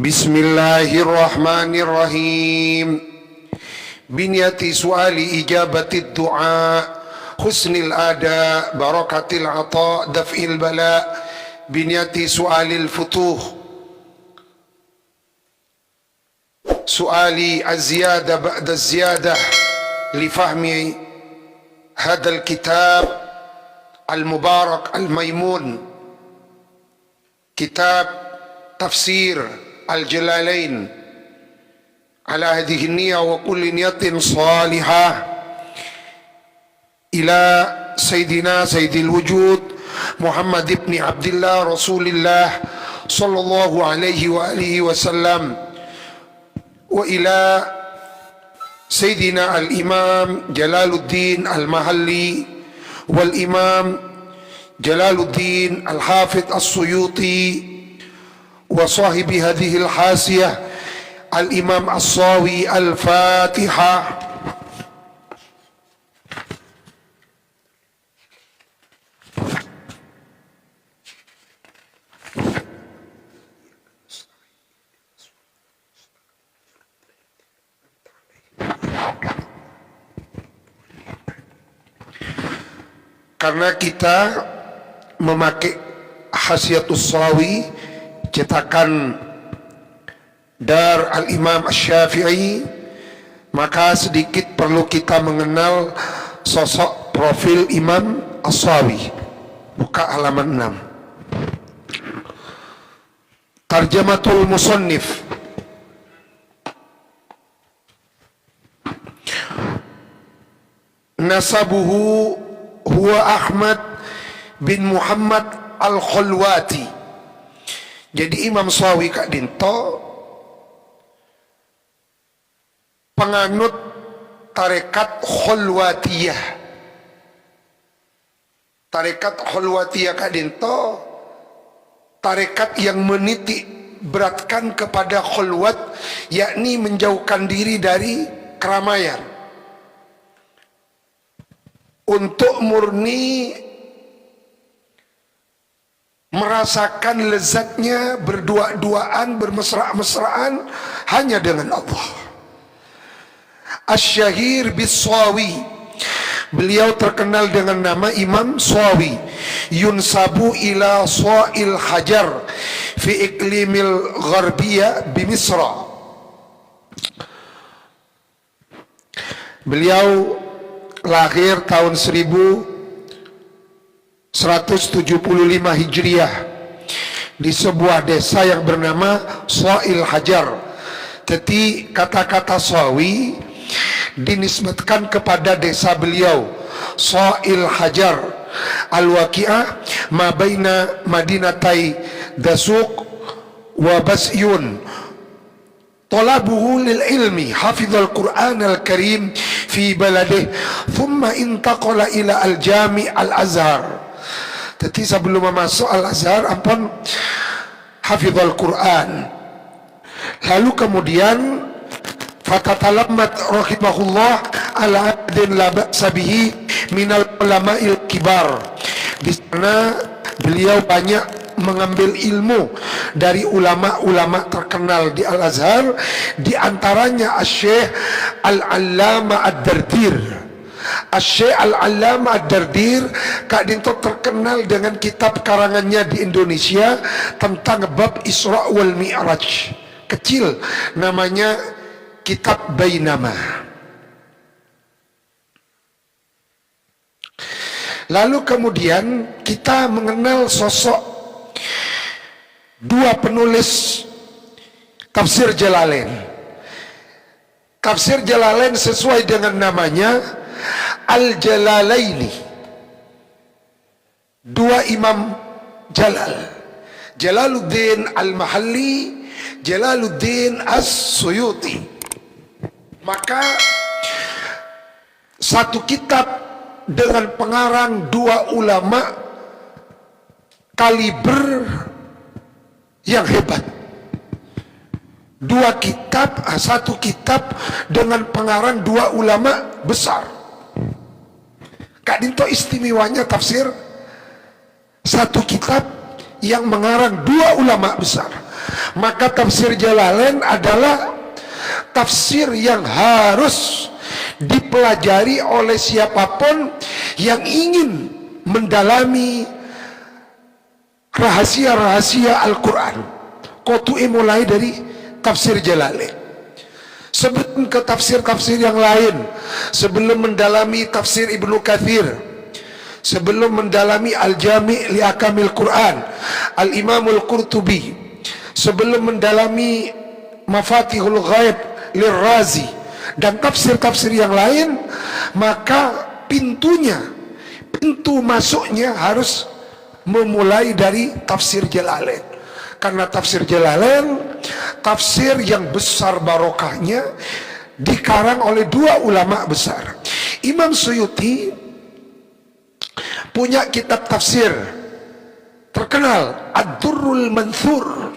Bismillahirrahmanirrahim. Binyati suali ijabati du'a, husnil ada, barakatil ata, daf'il bala, binyati sualil futuh, suali az-ziyada ba'da az-ziyadah lifahmi hadal kitab al-mubarak al-maymun, kitab tafsir al-jalalain ala hadhihi niyah wa kulli niyatin salihah ila sayyidina sayyidil wujud Muhammad ibn Abdullah Rasulillah sallallahu alaihi wa alihi wasallam wa ila sayyidina al-imam Jalaluddin al-Mahalli wal imam Jalaluddin al-Hafidh as-Suyuti wa sahibi hadhihi al-hasiyah Al-Imam As-Sawi. Al-Fatihah. Karena kita memakai Hasyiatus Sawi cetakan Dar Al-Imam Asy-Syafi'i, maka sedikit perlu kita mengenal sosok profil Imam As-Sawi. Buka halaman 6. Tarjamatul Musannif. Nasabuhu huwa Ahmad bin Muhammad Al-Khalwati. Jadi Imam Sawi Kak Dinto penganut tarekat Khalwatiyah. Tarekat Khalwatiyah Kak Dinto tarekat yang menitik beratkan kepada khalwat, yakni menjauhkan diri dari keramaian untuk murni merasakan lezatnya berdua-duaan, bermesra-mesraan hanya dengan Allah. Asy-Syahir bis-Sawi, beliau terkenal dengan nama Imam Sawi. Yunsabu ila Sa'il Hajar fi iklimil gharbiyah bi Misra. Beliau lahir tahun 1175 Hijriah di sebuah desa yang bernama Sa'il Hajar. Jadi kata-kata Sawi dinisbatkan kepada desa beliau, Sa'il Hajar al-waqi'ah ma baina madinatai Dasuq wa Basyun. Talabuhu lil ilmi, hafizal Qur'an al-Karim fi baladih, thumma intaqala ila al-Jami' al-Azhar. Jadi sebelum masuk al-Azhar, hafizal Qur'an. Lalu kemudian fatatalammat rahimahullah ala adin la ba'sa bihi minal ulama'il kibar. Di sana beliau banyak mengambil ilmu dari ulama-ulama terkenal di Al-Azhar, di antaranya Asy-Syaikh Al-Allamah Ad-Dardir. Asy-Syaikh Al-Allamah Ad-Dardir Kak Dinto terkenal dengan kitab karangannya di Indonesia tentang bab Isra wal Mi'raj. Kecil, namanya Kitab Bainama. Lalu kemudian kita mengenal sosok dua penulis tafsir Jalalain. Tafsir Jalalain sesuai dengan namanya Al-Jalalaini. Dua Imam Jalal, Jalaluddin Al-Mahalli, Jalaluddin As-Suyuti. Maka satu kitab dengan pengarang dua ulama kaliber yang hebat. Dua kitab, satu kitab dengan pengarang dua ulama besar. Kak Dinto istimewanya tafsir satu kitab yang mengarang dua ulama besar. Maka tafsir Jalalain adalah tafsir yang harus dipelajari oleh siapapun yang ingin mendalami rahasia-rahasia Al-Quran. Qotui mulai dari tafsir Jalalain. Sebelum ke tafsir-tafsir yang lain, sebelum mendalami tafsir Ibnu Katsir, sebelum mendalami Al-Jami' li Akamil Quran Al-Imamul Qurtubi, sebelum mendalami Mafatihul Ghaib Lirrazi dan tafsir-tafsir yang lain, maka pintu masuknya harus memulai dari tafsir Jalalain. Karena tafsir Jalalain tafsir yang besar barokahnya, dikarang oleh dua ulama besar. Imam Suyuti punya kitab tafsir terkenal, Ad-Durrul Manthur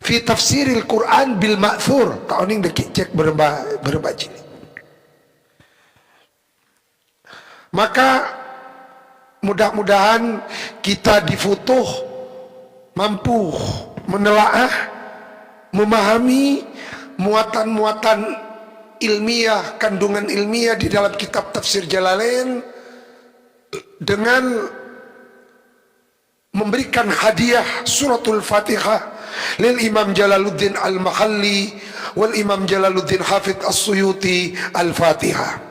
fi tafsiril Quran bil Ma'thur. Tahun ini cek berapa jilid. Maka mudah-mudahan kita difutuh mampu menelaah, memahami muatan-muatan ilmiah, kandungan ilmiah di dalam kitab tafsir Jalalain dengan memberikan hadiah suratul Fatihah lil Imam Jalaluddin Al-Mahalli wal Imam Jalaluddin Hafidh As-Suyuti Al-Fatihah.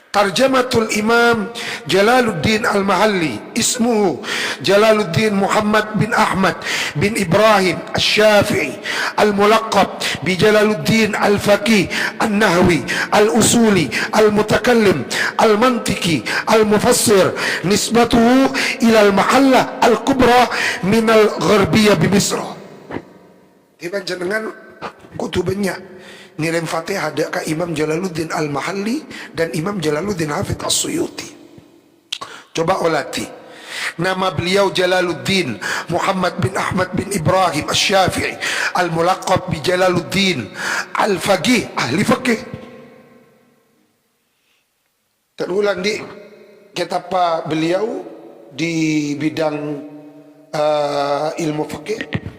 Tarjamatul Imam Jalaluddin Al-Mahalli, ismuhu Jalaluddin Muhammad bin Ahmad bin Ibrahim Asy-Syafi'i Al-Mulaqab bi Jalaluddin Al-Faqih An-Nahwi Al-Usuli Al-Mutakallim Al-Mantiqi Al-Mufassir, nisbatuhu ila al-mahallah al-kubra min al-gharbiyah bi Misr. Tiba jenengan kutubannya ngirim Fatihah ada ke Imam Jalaluddin Al-Mahalli dan Imam Jalaluddin Hafidh As-Suyuti. Coba olati. Nama beliau Jalaluddin Muhammad bin Ahmad bin Ibrahim Asy-Syafi'i Al-Mulaqab bi Jalaluddin Al-Faqih, ahli fikih. Terulang di kitab beliau di bidang ilmu fikih.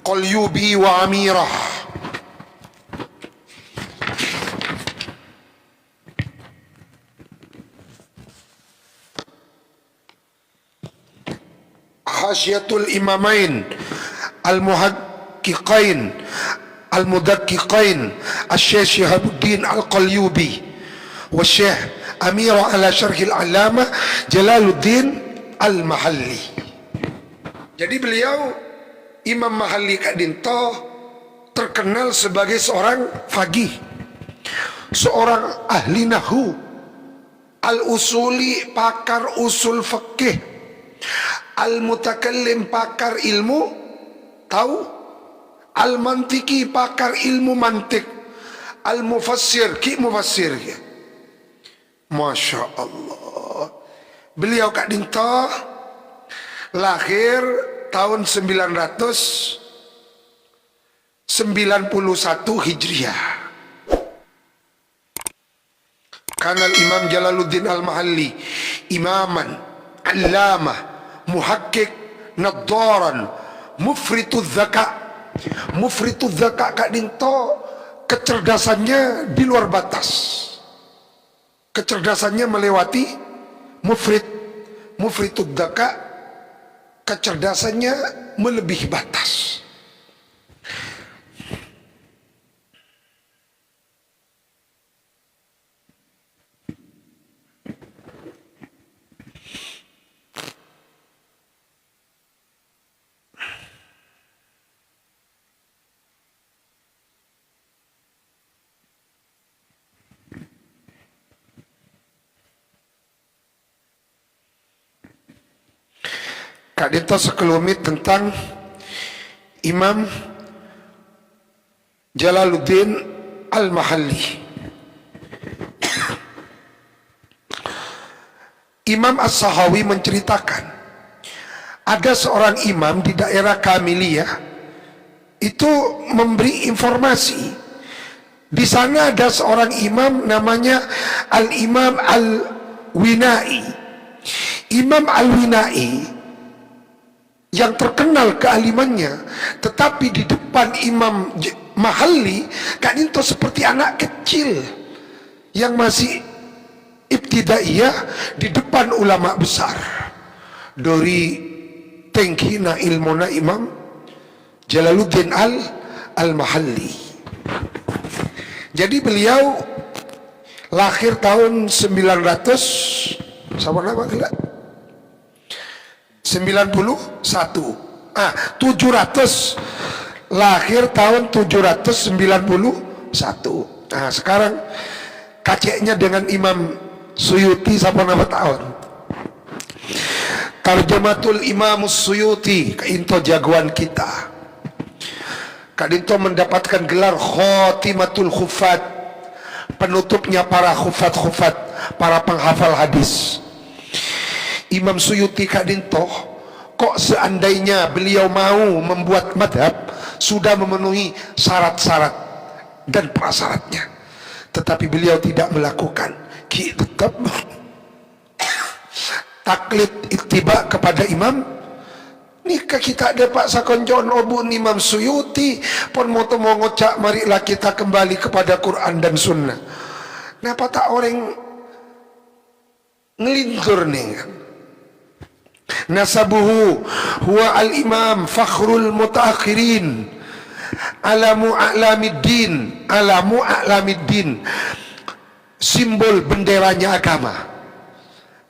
Qalyubi wa Amirah. Hasyiatul Imamain Al-Muhaqqiqain Al-Mudaqqiqain Asy-Syaikh Syihabuddin Al-Qalyubi wa Syekh Amirah ala Syarhil Allamah Jalaluddin Al-Mahalli. Jadi beliau Imam Mahalli Kadinto terkenal sebagai seorang faqih, seorang ahli nahwu, al-usuli pakar usul fikih, al-mutakallim pakar ilmu tahu, al-mantiki pakar ilmu mantik, al-mufassir ki mufassir ya. Masya Allah. Beliau Kadinto lahir tahun 991 Hijriah. Kanal Imam Jalaluddin Al-Mahalli imaman, allamah, muhakkik, naddaran, mufritudz zaka. Mufritudz zaka Kadinto kecerdasannya di luar batas. Kecerdasannya melewati mufritudz zaka, kecerdasannya melebihi batas. Kak Dito sekelumit tentang Imam Jalaluddin Al-Mahalli. Imam As-Sahawi menceritakan ada seorang imam di daerah Kamiliyah itu memberi informasi. Di sana ada seorang imam namanya Al-Imam Al-Winai. Imam Al-Winai yang terkenal kealimannya, tetapi di depan Imam Mahalli Kak Dinto seperti anak kecil yang masih ibtidaiyah di depan ulama besar. Dari tengkina ilmuna Imam Jalaluddin Al-Mahalli. Jadi beliau lahir tahun 900 sama nama gila 91 700, lahir tahun 791. Nah sekarang kaceknya dengan Imam Suyuti sama nama tahun. Tarjamatul Imam Suyuti, Kak Dinto jagoan kita. Kak Dinto mendapatkan gelar Khotimatul Khufat, penutupnya para khufat-khufat, para penghafal hadis. Imam Suyuti Kak Dinto, kok seandainya beliau mau membuat madhab, sudah memenuhi syarat-syarat dan prasyaratnya, tetapi beliau tidak melakukan. Tetap taklid ittiba kepada imam. Nikah kita ada Pak Sakonjon obun Imam Suyuti pun mau ngocak, marilah kita kembali kepada Quran dan Sunnah. Kenapa tak orang ngelintur nih? Nasabuhu huwa al-imam fakhrul mutaakhirin, alamu a'lamiddin, simbol benderanya agama.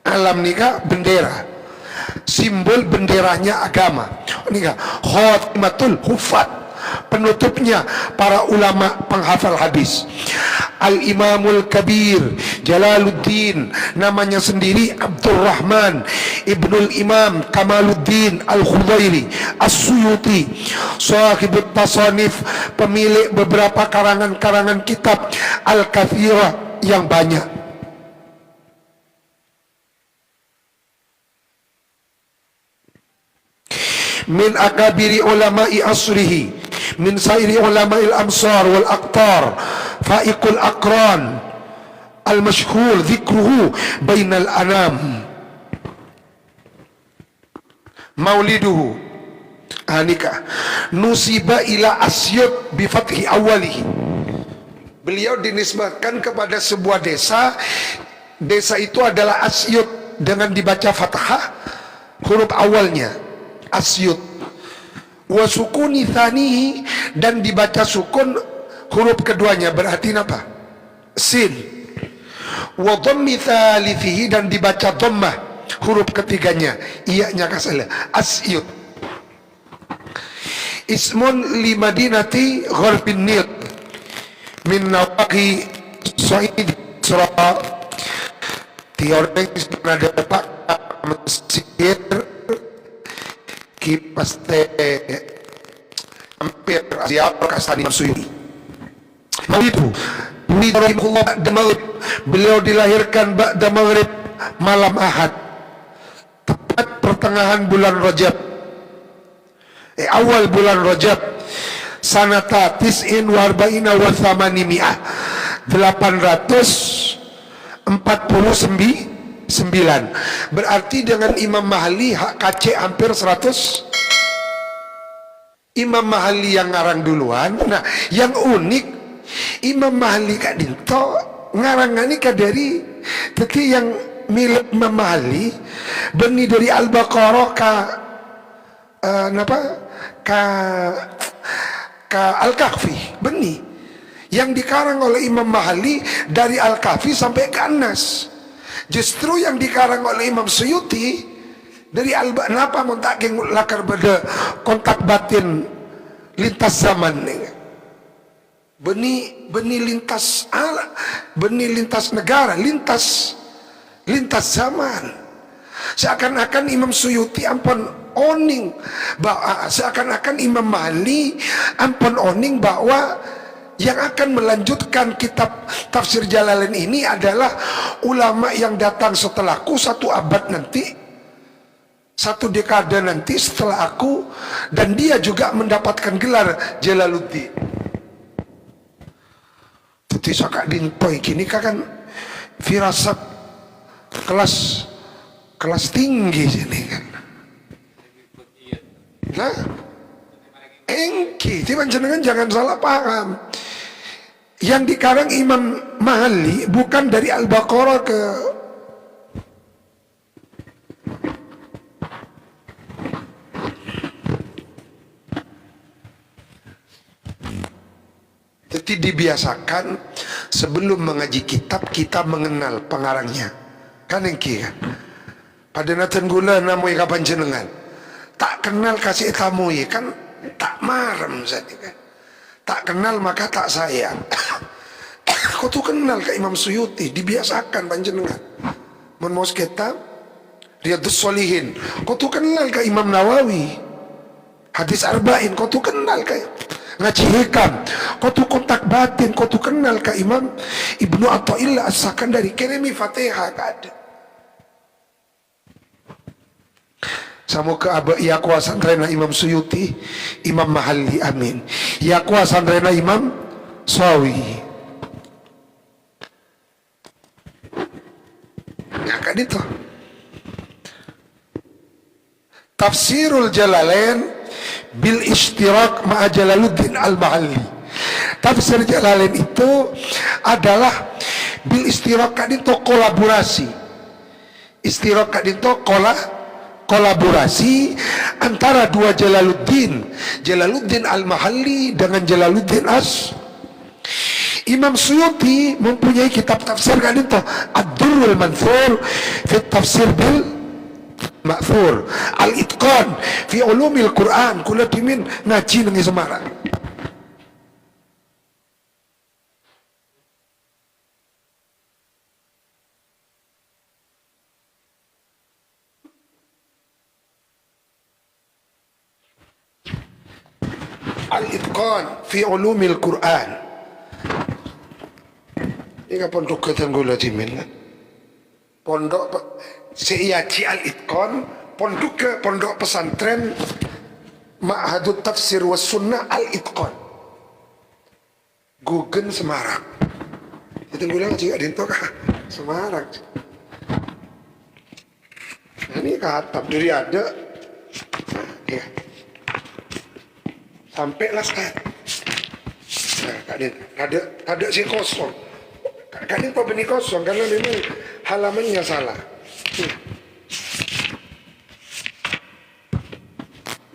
Alam nikah bendera, simbol benderanya agama. Nikah khotimatul hufat, penutupnya para ulama penghafal hadis. Al-Imamul Kabir Jalaluddin, namanya sendiri Abdurrahman Ibnul Imam Kamaluddin Al-Khudairi As-Suyuti, sahibut tasanif, pemilik beberapa karangan-karangan kitab Al-Kathirah yang banyak. Min akabiri ulama'i asrihi, min sairi ulama'il amsar wal aqtar, faiqul aqran, al-mashhur dhikruhu bainal anam. Mauliduhu nikah nusiba ila Asyut bi fathi awalihi. Beliau dinisbatkan kepada sebuah desa. Desa itu adalah Asyut dengan dibaca fathah huruf awalnya Asyut, wa sukuni thanihi, dan dibaca sukun huruf keduanya, berarti apa? Sin. Wa dhammi thalithihi, dan dibaca dhammah huruf ketiganya, iya-nya kasal, Asyut. Ismun li madinati Gharbin Nil min nawaqi Sa'id Surah. Teori ada Pak Mesir kipas hampir siapa kasani Suyuti. Itu beliau dilahirkan ba'da maghrib malam Ahad, tepat pertengahan bulan Rajab, awal bulan Rajab, sanata tis'in wa arba'ina wa thamanimi'ah, 849. Berarti dengan Imam Mahalli KC hampir 100. Imam Mahalli yang ngarang duluan. Nah yang unik, Imam Mahalli Kak Dinto ngarang nikah dari tapi yang milik Imam Mahalli benih dari Al-Baqarah ka Al-Kahfi, benih yang dikarang oleh Imam Mahalli dari Al-Kahfi sampai ke An-Nas. Justru yang dikarang oleh Imam Suyuti dari Al-Baqarah montaking lakar pada kontak batin lintas zaman nih. Benih lintas benih lintas negara, lintas zaman. Seakan-akan Imam Suyuti ampun oning, seakan-akan Imam Mahali ampun oning bahwa yang akan melanjutkan kitab tafsir Jalalain ini adalah ulama yang datang setelahku 1 abad nanti, 1 dekade nanti setelah aku, dan dia juga mendapatkan gelar Jalaluddin. Jadi sakak dintoi kini kan firasat kelas tinggi sini kan. Nah, engki, jenengan jangan salah paham. Yang dikarang Imam Mahali bukan dari Al-Baqarah ke jadi dibiasakan sebelum mengaji kitab kita mengenal pengarangnya. Kan engki kan. Pada natan gula namoi kapan jenengan. Tak kenal kasih tamu kan tak marem saja kan. Tak kenal maka tak sayang. Kau tuh kenal ke Imam Suyuti, dibiasakan panjenengan. Mun mos kitab Riyadhus Shalihin, kau tuh kenal ke Imam Nawawi. Hadis Arba'in, kau tuh kenal ke ngaji hikam, kau tuh kontak batin, kau tuh kenal ke Imam Ibnu Athaillah As-Sakandari, keremi Fatihah kada. Sama ke aba iya kuasa sandraina Imam Suyuti, Imam Mahali, amin. Iya kuasa sandraina Imam Sawi. Ya kan itu. Tafsirul Jalalain bil ishtirak ma'a Jalaluddin al-Mahalli. Tafsir Jalalain itu adalah bil ishtirak kan itu kolaborasi. Ishtirak kan itu kolaborasi antara 2 Jalaluddin al-Mahalli dengan Jalaluddin Imam Suyuti mempunyai kitab tafsir kan itu Ad-Durrul Manthur fi tafsir bil Ma'thur, Al-Itqan fi ulumil Quran, kula dimin ngaji nengi Semarang. Al-Itqan fi ulumil Quran. Ini pondok ketanggula dimin. Pondok Seyaji Al-Itqan, pondok pesantren Ma'hadut Tafsir was Sunnah Al-Itqan. Gugen Semarang. Itu bilang juga dinto kah Semarang. Ini katap dari ada. Ya. Sampailah sekarang. Nah, ada si kosong. Kadang apa benih kosong karena memang halamannya salah.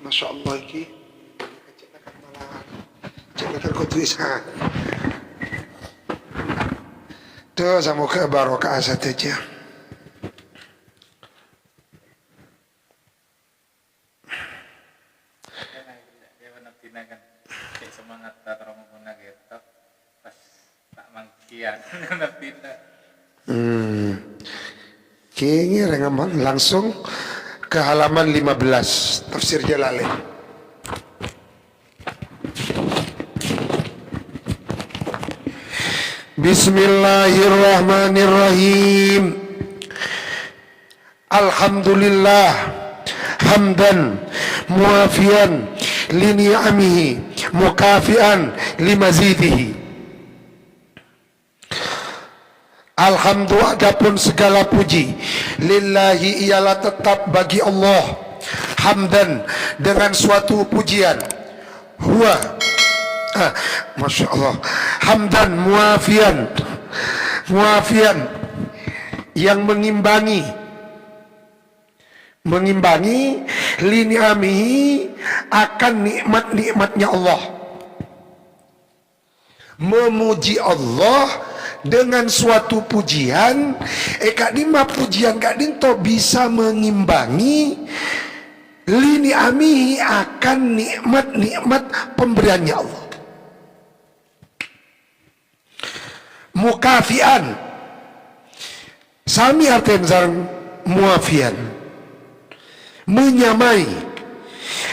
Masya Allah ini cetakan kau tulisan. Tuh semoga barokah saja. Semangat tak rombongan gitu pas tak mangkian pindah. Kayaknya rengaman langsung ke halaman 15 tafsir Jalalain. Bismillahirrahmanirrahim. Alhamdulillah hamdan muafian li ni'amihi mukafian limazidihi. Alhamdulillah, adapun segala puji lillahi ialah tetap bagi Allah, hamdan dengan suatu pujian, huwa Masya Allah, hamdan muafian yang mengimbangi lini'amihi akan nikmat-nikmatnya Allah. Memuji Allah dengan suatu pujian, kak dima pujian kak dinto bisa mengimbangi lini'amihi akan nikmat-nikmat pemberiannya Allah. Mukafian sami artian muafian, menyamai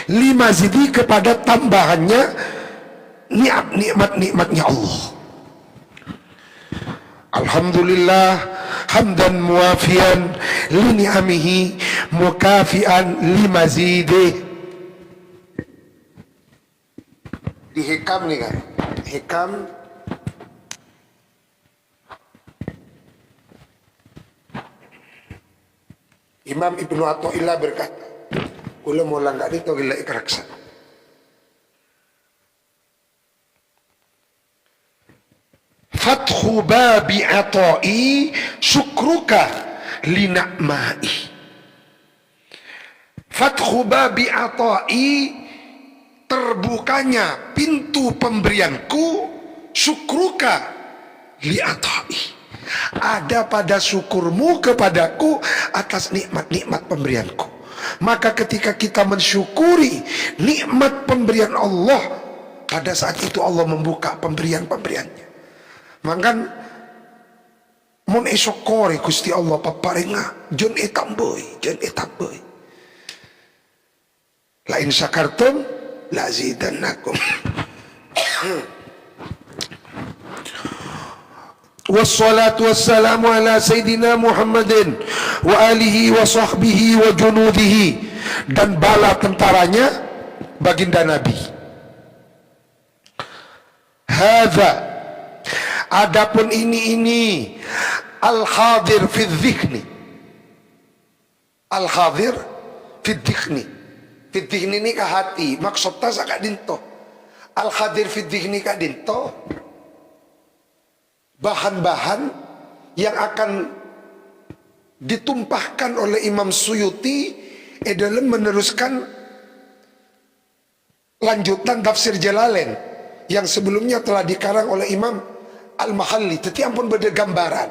limazidi kepada tambahannya nikmat-nikmatnya Allah. Alhamdulillah hamdan muafian li ni'amihi mukafian limazidih. Di hikam nih kan, hikam Imam Ibnu Athaillah berkata, kula mulang gak dito gila ikraksa. Fathu babi atai syukruka lina'mai. Fathu babi atai, terbukanya pintu pemberianku, syukruka li atai, ada pada syukurmu kepadaku atas nikmat-nikmat pemberianku. Maka ketika kita mensyukuri nikmat pemberian Allah, pada saat itu Allah membuka pemberian-pemberiannya. Mangkan mun esokore Gusti Allah paparinga jon etamboi, jon etamboi. La in syakartum la zidannakum. Wassalatu wassalamu ala Sayyidina Muhammadin wa alihi wa sahbihi wa junudihi, dan bala tentaranya baginda Nabi. Hadza, adapun ini al-hadir fi dzikni, al-hadir fi dzikni, fi dzikni ini ke hati, maksudnya sakak dinto. Al-hadir fi dzikni ka dinto, bahan-bahan yang akan ditumpahkan oleh Imam Suyuti dalam meneruskan lanjutan tafsir Jalalain yang sebelumnya telah dikarang oleh Imam Al-Mahalli. Tetapi ampun beda gambaran.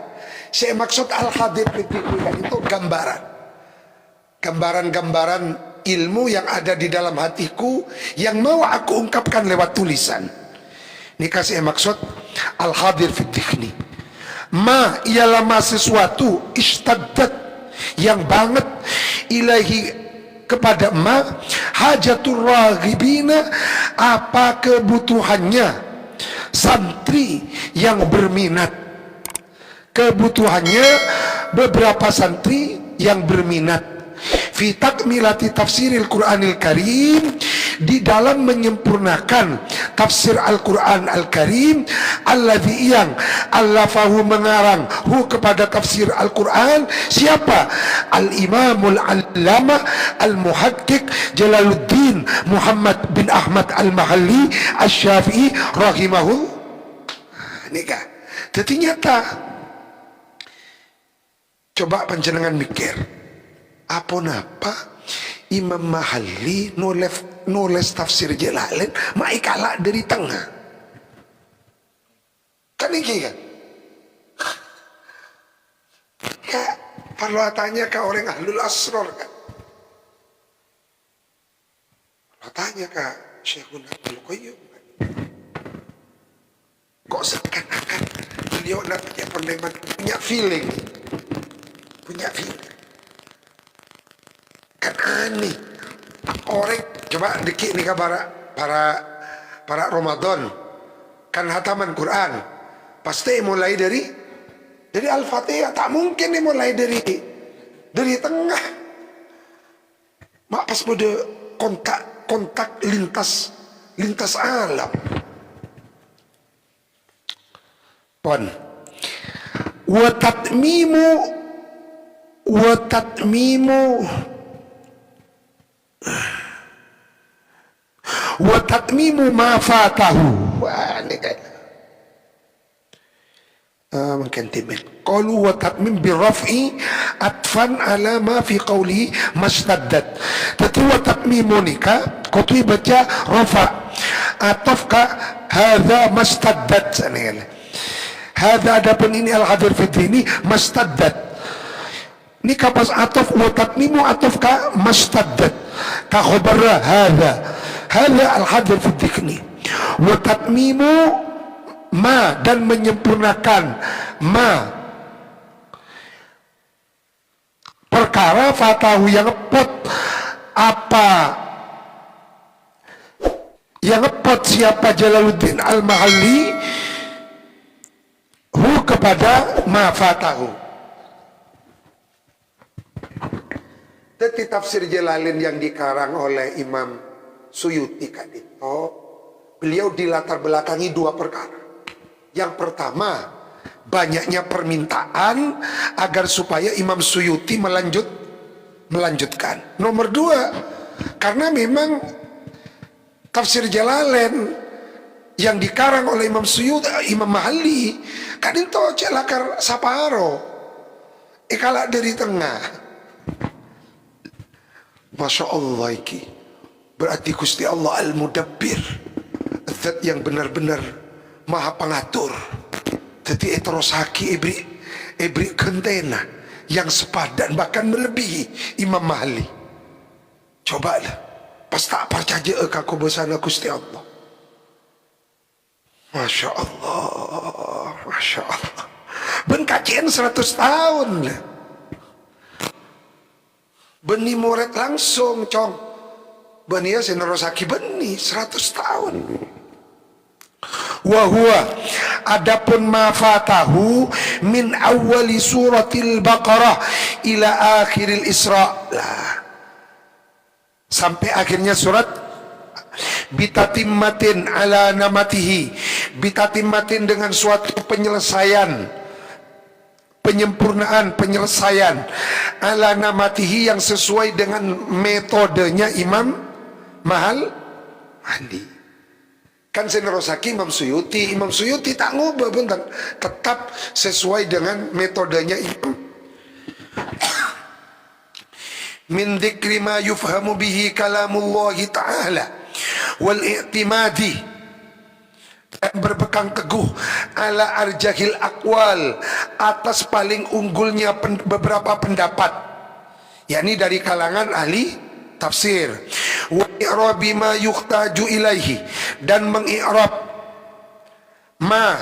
Saya maksud al-hadir itu gambaran. Gambaran-gambaran ilmu yang ada di dalam hatiku yang mau aku ungkapkan lewat tulisan. Ini kasih maksud al-hadir fiddikni. Ma ialah ma sesuatu istaddat yang banget ilahi kepada ma hajatur raghibina, apa kebutuhannya santri yang berminat, kebutuhannya beberapa santri yang berminat fi takmilati tafsiril Qur'anil Karim, di dalam menyempurnakan tafsir Al-Quran Al-Karim, alladzi yang allafahu mengarang hu kepada tafsir Al-Quran siapa? Al-Imamul Allamah Al-Muhaqqiq Jalaluddin Muhammad bin Ahmad Al-Mahalli Asy-Syafi'i rahimahullah. Nikah ternyata coba panjenengan mikir, apa napa Imam Mahalli nulis tafsir Jalalain mai kalah dari tengah. Kan ini kan? Ya, perlu tanya ke orang ahlul asrar kan? Perlu tanya ke Syekhuna Abdul Qayyum kan? Kok seakan-akan beliau punya pendapat, punya feeling. Kan aneh. Orang coba dikit nih para Ramadan kan hataman Quran pasti mulai dari Al-Fatihah, tak mungkin mulai dari tengah. Mak pas mode kontak lintas alam. Pon wa tatmimu ma fatahu. Wah, ini kayak mungkin timid. Qalu wa tatmim birraf'i atfan ala ma fi qawlihi mastaddat. Tapi wa tatmimu nika qatwi baca rafa atafka hadza mastaddat. Hadza adapun ini al-hadir fi dini mastaddat. Ini kapas ataf wa tatmimu atafka mastaddat. Ka khabarra hadza al-hadir fi dzikni wa tatmimu ma, dan menyempurnakan ma perkara fatahu yang pot apa yang ngepot siapa Jalaluddin Al-Mahalli kepada ma fatahu. Tetapi tafsir Jalalain yang dikarang oleh Imam Suyuti kadito, beliau dilatar belakangi dua perkara. Yang pertama, banyaknya permintaan agar supaya Imam Suyuti melanjutkan. Nomor dua, karena memang tafsir Jalalain yang dikarang oleh Imam Suyuti, Imam Mahalli, kadito celakar saparo, kalak dari tengah. Masya Allah iki, berarti Gusti Allah Al-Mudabbir, zat yang benar-benar maha pengatur. Jadi eterosaki ibri kentena yang sepadan bahkan melebihi Imam Mahalli. Cobalah, pas tak percaya aku bersana Gusti Allah. Masya Allah, Masya Allah. Ben kajian 100 tahun lah. Beni murid langsung cong. Beni ya senerosaki beni 100 tahun. Wahuwa adapun ma fatahu min awali suratil Baqarah ila akhiril Isra lah, sampai akhirnya surat bitatimmatin ala namatihi, bitatimmatin dengan suatu penyempurnaan ala namatihi yang sesuai dengan metodenya Imam Mahalli. Kan senerosaki Imam Suyuti tak ngubah bentar, tetap sesuai dengan metodenya Imam. Min dzikri ma yufhamu bihi kalamullahi ta'ala wal i'timadi, berpegang teguh ala arjahil aqwal, atas paling unggulnya beberapa pendapat, yakni dari kalangan ahli tafsir. Wa i'rabi ma yuhtaju ilaihi, dan mengi'rab ma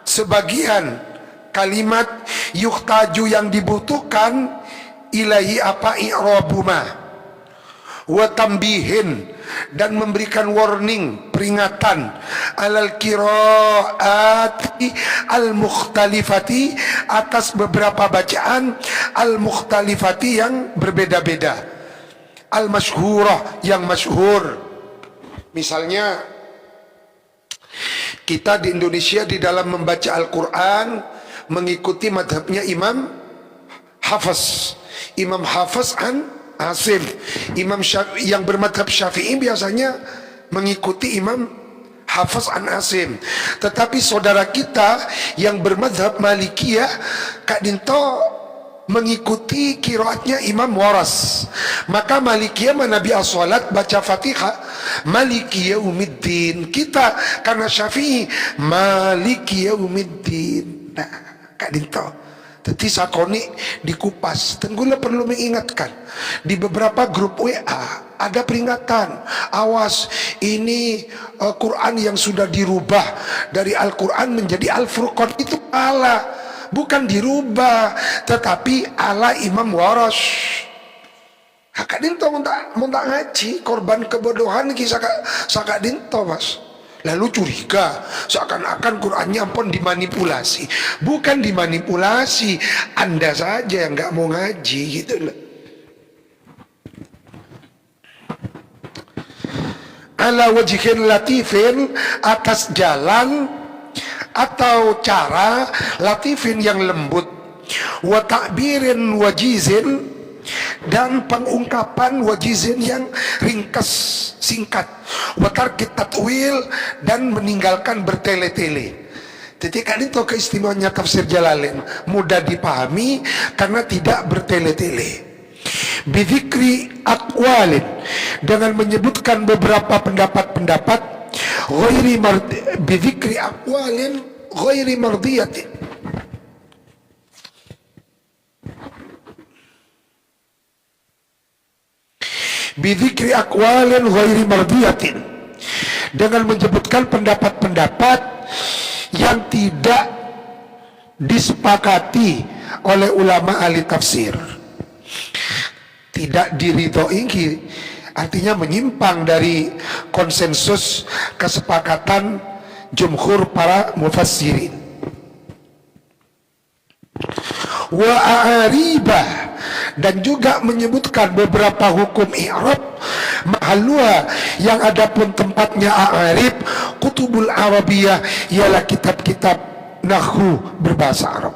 sebagian kalimat yuhtaju yang dibutuhkan ilaihi apa i'rabu ma, wa tambihin, dan memberikan warning, peringatan alal qiraati al mukhtalifati, atas beberapa bacaan al mukhtalifati yang berbeda-beda, al masyhurah yang masyhur. Misalnya kita di Indonesia di dalam membaca Al-Quran mengikuti madhabnya Imam Hafiz an Asim. Yang bermadhab Syafi'i biasanya mengikuti Imam Hafiz an Asim. Tetapi saudara kita yang bermadhab Malikiyah Kak Dinto mengikuti qiraatnya Imam Waras. Maka Malikiyah manabi as-salat baca Fatihah Maliki Yaumiddin. Kita karena Syafi'i Maliki Yaumiddin. Nah, Kak Dinto, jadi sakoni dikupas. Tenggula perlu mengingatkan, di beberapa grup WA ada peringatan, awas ini Quran yang sudah dirubah dari Al-Quran menjadi Al-Furqan, itu ala, bukan dirubah, tetapi ala Imam Waras. Kak Dinto mau tak ngaji, korban kebodohan kisah Kak Dinto mas. Lalu curiga seakan-akan Qurannya pun dimanipulasi. Bukan dimanipulasi, Anda saja yang nggak mau ngaji gitu loh. Ala wajhin latifin, atas jalan atau cara latifin yang lembut, wa ta'birin wajizin, dan pengungkapan wajizin yang ringkas singkat, wa tarkit tatwil, dan meninggalkan bertele-tele. Jadi kan itu keistimewaannya tafsir Jalalain, mudah dipahami karena tidak bertele-tele. Bidzikri aqwalin, dengan menyebutkan beberapa pendapat-pendapat, bidzikri aqwalin ghairi mardiyatin, bidzikri aqwalin ghairi mardiyatin, dengan menyebutkan pendapat-pendapat yang tidak disepakati oleh ulama ahli tafsir, tidak diridhoi artinya menyimpang dari konsensus kesepakatan jumhur para mufassirin. Wa a'ribah, dan juga menyebutkan beberapa hukum i'rab mahalluha, yang adapun tempatnya a'rib kutubul arabiyah, ialah kitab-kitab nahwu berbahasa Arab.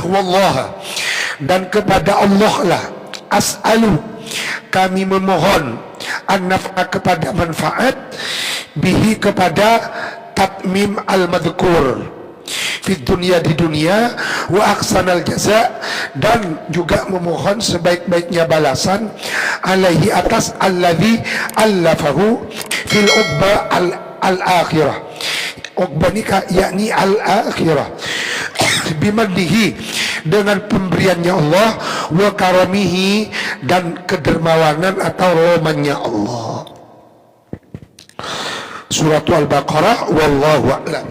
Wallah, dan kepada Allah lah as'alu, kami memohon, an-naf'a, kepada manfaat, bihi, kepada tatmim al-madhkur, di dunia, di dunia, wa aksanal jaza, dan juga memohon sebaik-baiknya balasan, alaihi, atas alladhi allafahu fil uqba al-akhirah, uqba nikah yakni al-akhirah, bimandihi, dengan pemberiannya Allah, wa karamihi, dan kedermawanan atau romannya Allah. Surah Al-Baqarah. Wallahu a'lam.